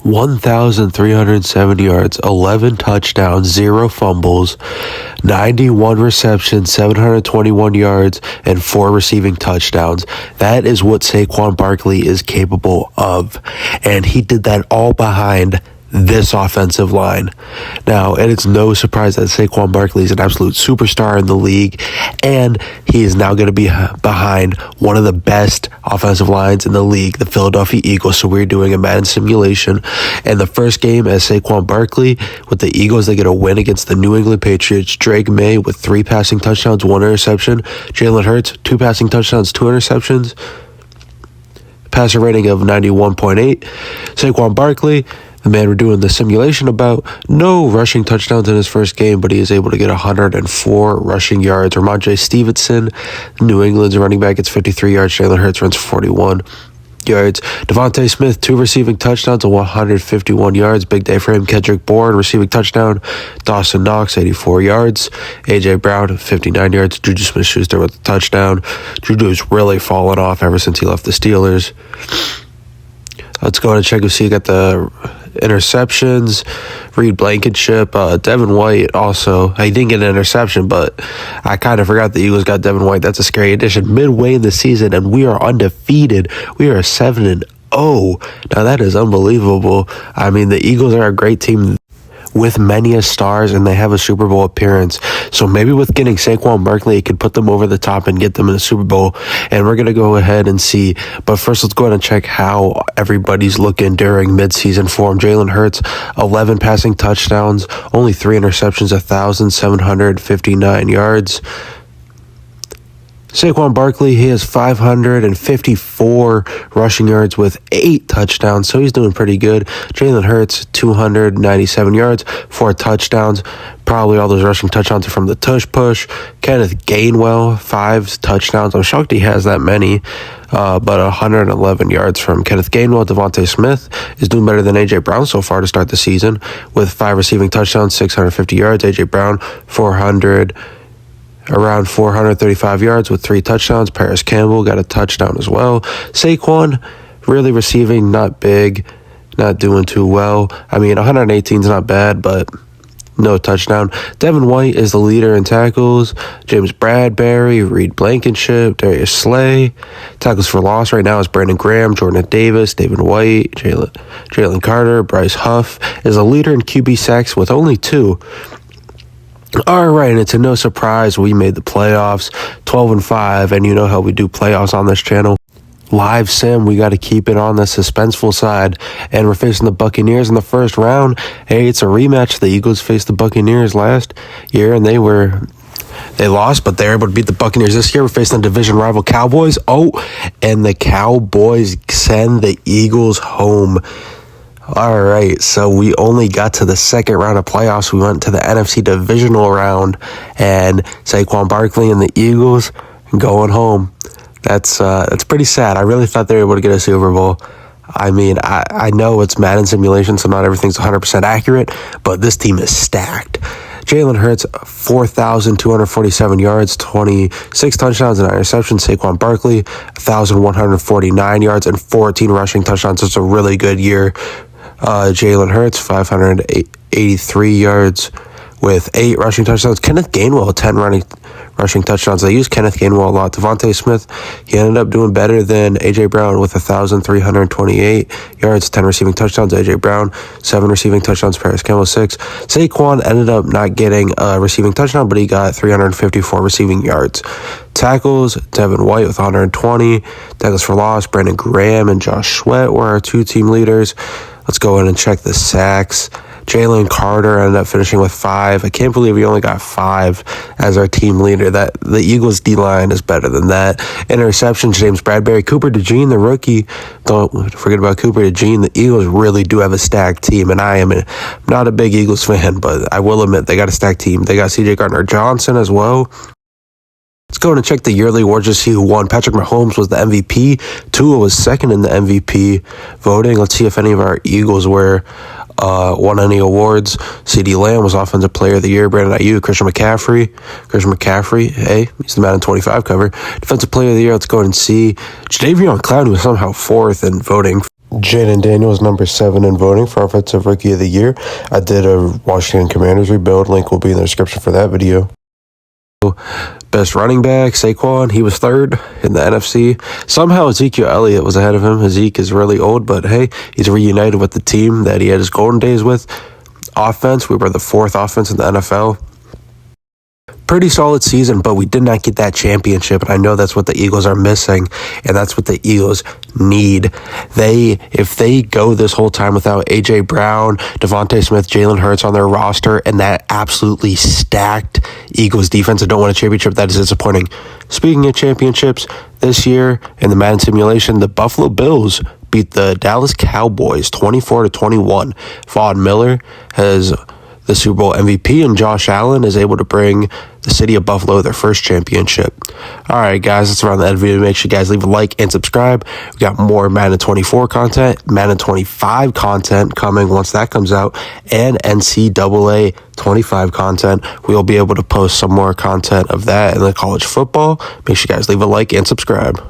1,370 yards, 11 touchdowns, 0 fumbles, 91 receptions, 721 yards, and 4 receiving touchdowns. That is what Saquon Barkley is capable of. And he did that all behind this offensive line. Now, and it's no surprise that Saquon Barkley is an absolute superstar in the league, and he is now going to be behind one of the best offensive lines in the league, the Philadelphia Eagles. So we're doing a Madden simulation, and the first game as Saquon Barkley with the Eagles, they get a win against the New England Patriots. Drake May with 3 passing touchdowns, 1 interception. Jalen Hurts, 2 passing touchdowns, 2 interceptions. Passer rating of 91.8. Saquon Barkley, the man we're doing the simulation about, no rushing touchdowns in his first game, but he is able to get 104 rushing yards. Ramondre Stevenson, New England's running back, gets 53 yards. Jalen Hurts runs 41 yards. Devontae Smith, 2 receiving touchdowns and 151 yards. Big day for him. Kendrick Bourne, receiving touchdown. Dawson Knox, 84 yards. A.J. Brown, 59 yards. Juju Smith-Schuster with a touchdown. Juju's really fallen off ever since he left the Steelers. Let's go ahead and check and see. You got the interceptions. Reed Blankenship, Devin White also. He didn't get an interception, but I kind of forgot the Eagles got Devin White. That's a scary addition. Midway in the season, and we are undefeated. We are 7-0. Now that is unbelievable. I mean, the Eagles are a great team with many stars, and they have a Super Bowl appearance. So maybe with getting Saquon Barkley, it could put them over the top and get them in the Super Bowl. And we're going to go ahead and see. But first, let's go ahead and check how everybody's looking during midseason form. Jalen Hurts, 11 passing touchdowns, only 3 interceptions, 1,759 yards. Saquon Barkley, he has 554 rushing yards with 8 touchdowns, so he's doing pretty good. Jalen Hurts, 297 yards, 4 touchdowns. Probably all those rushing touchdowns are from the tush push. Kenneth Gainwell, 5 touchdowns. I'm shocked he has that many, but 111 yards from Kenneth Gainwell. Devontae Smith is doing better than A.J. Brown so far to start the season with 5 receiving touchdowns, 650 yards. A.J. Brown, around 435 yards with 3 touchdowns. Paris Campbell got a touchdown as well. Saquon, really receiving, not big, not doing too well. I mean, 118 is not bad, but no touchdown. Devin White is the leader in tackles. James Bradbury, Reed Blankenship, Darius Slay. Tackles for loss right now is Brandon Graham, Jordan Davis, David White, Jalen Carter. Bryce Huff is a leader in QB sacks with only 2. All right, and it's a no surprise we made the playoffs, 12-5, and you know how we do playoffs on this channel. Live sim, we got to keep it on the suspenseful side, and we're facing the Buccaneers in the first round. Hey, it's a rematch. The Eagles faced the Buccaneers last year, and they lost, but they're able to beat the Buccaneers this year. We're facing the division rival Cowboys. Oh, and the Cowboys send the Eagles home. All right, so we only got to the second round of playoffs. We went to the NFC divisional round, and Saquon Barkley and the Eagles going home. That's pretty sad. I really thought they were able to get a Super Bowl. I mean, I know it's Madden simulation, so not everything's 100% accurate, but this team is stacked. Jalen Hurts, 4,247 yards, 26 touchdowns and 9 interceptions. Saquon Barkley, 1,149 yards and 14 rushing touchdowns. It's a really good year. Jalen Hurts, 583 yards with 8 rushing touchdowns. Kenneth Gainwell, 10 rushing touchdowns. They use Kenneth Gainwell a lot. Devontae Smith, he ended up doing better than A.J. Brown with 1,328 yards, 10 receiving touchdowns. A.J. Brown, 7 receiving touchdowns. Paris Campbell, 6. Saquon ended up not getting a receiving touchdown, but he got 354 receiving yards. Tackles, Devin White with 120. Tackles for loss, Brandon Graham and Josh Sweat were our 2 team leaders. Let's go in and check the sacks. Jalen Carter ended up finishing with 5. I can't believe we only got 5 as our team leader. That the Eagles D-line is better than that. Interceptions, James Bradbury. Cooper DeJean, the rookie. Don't forget about Cooper DeJean. The Eagles really do have a stacked team, and I am not a big Eagles fan, but I will admit they got a stacked team. They got C.J. Gardner-Johnson as well. Let's go and check the yearly awards to see who won. Patrick Mahomes was the MVP. Tua was second in the MVP voting. Let's see if any of our Eagles won any awards. CeeDee Lamb was Offensive Player of the Year. Brandon Ayuk, Christian McCaffrey, hey, he's the Madden 25 cover. Defensive Player of the Year, let's go ahead and see. Jadeveon Clowney was somehow 4th in voting. Jayden Daniels, number 7 in voting for Offensive Rookie of the Year. I did a Washington Commanders rebuild. Link will be in the description for that video. Best running back, Saquon, he was 3rd in the NFC. Somehow Ezekiel Elliott was ahead of him. Zeke is really old, but hey, he's reunited with the team that he had his golden days with. Offense, we were the 4th offense in the NFL. Pretty solid season, but we did not get that championship, and I know that's what the Eagles are missing, and that's what the Eagles need. If they go this whole time without A.J. Brown, Devontae Smith, Jalen Hurts on their roster, and that absolutely stacked Eagles defense and don't win a championship, that is disappointing. Speaking of championships, this year in the Madden simulation, the Buffalo Bills beat the Dallas Cowboys 24-21. Von Miller has the Super Bowl MVP, and Josh Allen is able to bring the city of Buffalo their first championship. All right, guys, that's around the end of the video. Make sure you guys leave a like and subscribe. We got more Madden 24 content, Madden 25 content coming once that comes out, and NCAA 25 content. We'll be able to post some more content of that in the college football. Make sure you guys leave a like and subscribe.